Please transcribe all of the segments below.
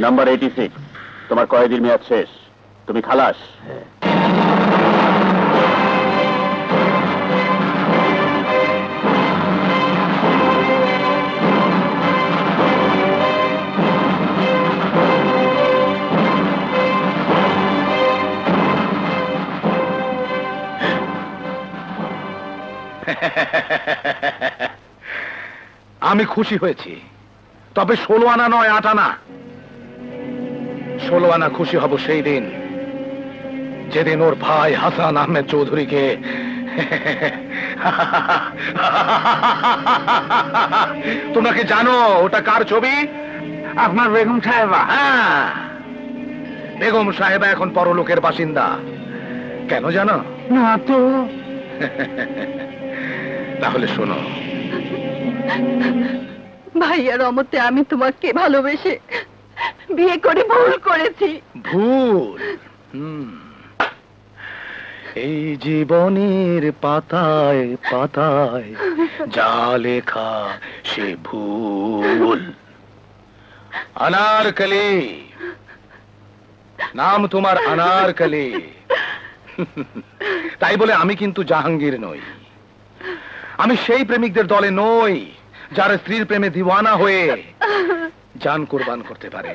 Number 86, তোমার কয়েদির মেয়াদ শেষ, তুমি খালাস। আমি খুশি হয়েছি, তবে 16 আনা নয় 8 আনা। 16 আনা খুশি হব সেই দিন যেদিন ওর ভাই হাসান আহমেদ চৌধুরীকে তোমরা কি জানো ওটা কার ছবি? আপনার বেগম সাহেবা। হ্যাঁ, বেগম সাহেবা এখন পরলোকের বাসিন্দা। কেন জানো? না তো। তাহলে শোনো। ভাইয়ার অমতে আমি তোমাকে ভালোবেসে বিয়ে করে ভুল করেছি। ভুল? এই জীবনের পাতায় পাতায় যা লেখা সে ভুল। अनारकली, নাম তোমার अनारकली। তাই বলে আমি কিন্তু জাহাঙ্গীর নই। আমি সেই প্রেমিকদের দলে নই যারা স্ত্রীর প্রেমে দিওয়ানা হয়ে জান কুরবান করতে পারে।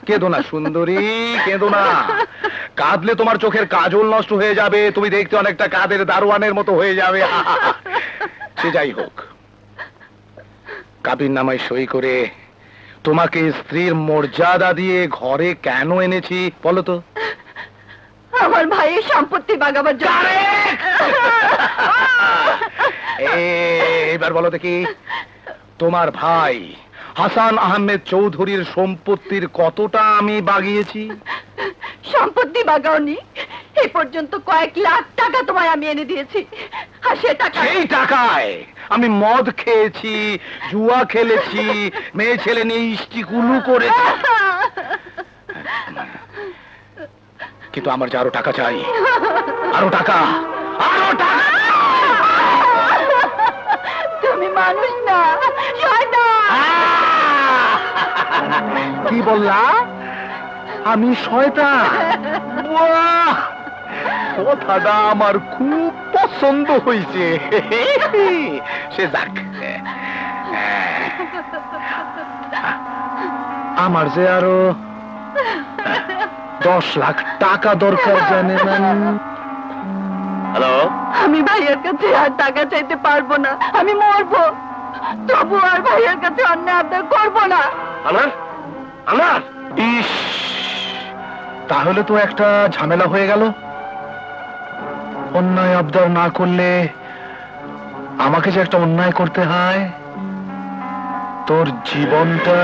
কেঁদো না সুন্দরী, কেঁদো না। কাঁদলে তোমার চোখের কাজল নষ্ট হয়ে যাবে, তুমি দেখতে অনেকটা কাদের দারোয়ানের মতো হয়ে যাবে। সে যাই হোক, কাবির নামায় সই করে তোমাকে স্ত্রীর মর্যাদা দিয়ে ঘরে কেন এনেছি বলো তো? আমার ভাইয়ের সম্পত্তি বাগাবার জন্য। এবার বলো দেখি, তোমার ভাই হাসান আহমেদ চৌধুরীর সম্পত্তির কতটা আমি বাগিয়েছি? সম্পত্তি বাগাওনি, এই পর্যন্ত কয়েক লাখ টাকা তোমায় আমি এনে দিয়েছি। আর সেই টাকায় আমি মদ খেয়েছি, জুয়া খেলেছি, মেয়ে ছেলে নিয়ে ইষ্টিকুলু করেছি। কিন্তু আমার যে আরো টাকা চাই, আরো টাকা, আরো টাকা। তুমি মানুষ না, শয়তান। কি বললা? আমি শয়তান? বাহ, কথাটা আমার খুব পছন্দ হয়েছে। সে যাক, আমার যে আরো 10 লাখ টাকা দরকার জানেন। হ্যালো, আমি ভাইয়ের কাছে আর টাকা চাইতে পারবো না, আমি মরবো, তবু আর ভাইয়ের কাছে অন্যায় আবদার করবো না। আমার ইস, তাহলে তো একটা ঝামেলা হয়ে গেল। অন্যায় আবদার না করলে আমাকে যে একটা অন্যায় করতে হয়, তোর জীবনটা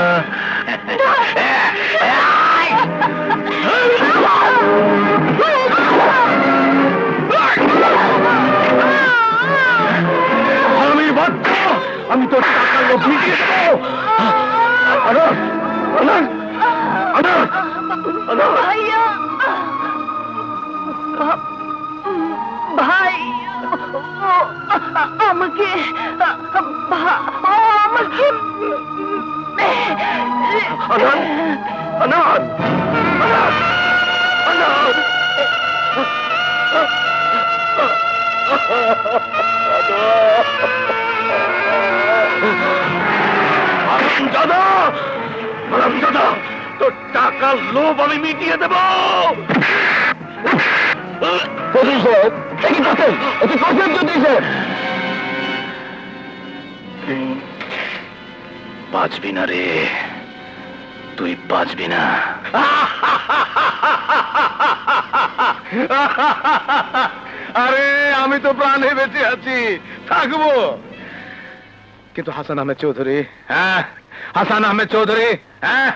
আমি বাধ্য, আমি তোর টাকা লুকিয়ে দেবো। ভাই আমাকে দাদা, তোর টাকার লোভ আমি মিটিয়ে দেব। বাঁচবি না রে, তুই বাঁচবি না। আরে আমি তো প্রাণে বেঁচে আছি, থাকবো। কিন্তু হাসান আহমেদ চৌধুরী, হ্যাঁ হাসান আহমেদ চৌধুরী, হ্যাঁ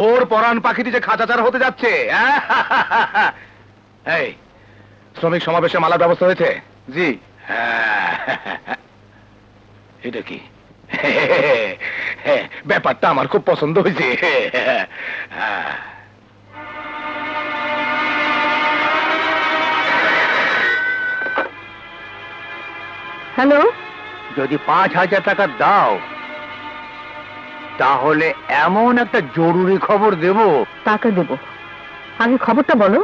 ওর পরাণ পাখিটি যে খাঁচাচার হতে যাচ্ছে। এই শ্রমিক সমাবেশে মালার ব্যবস্থা হয়েছে? জি। এটা কি? ব্যাপারটা আমার খুব পছন্দ হয়েছে। হ্যালো, যদি 5,000 টাকা দাও তাহলে এমন একটা জরুরি খবর দেব। টাকা দেব, আগে খবরটা বলো।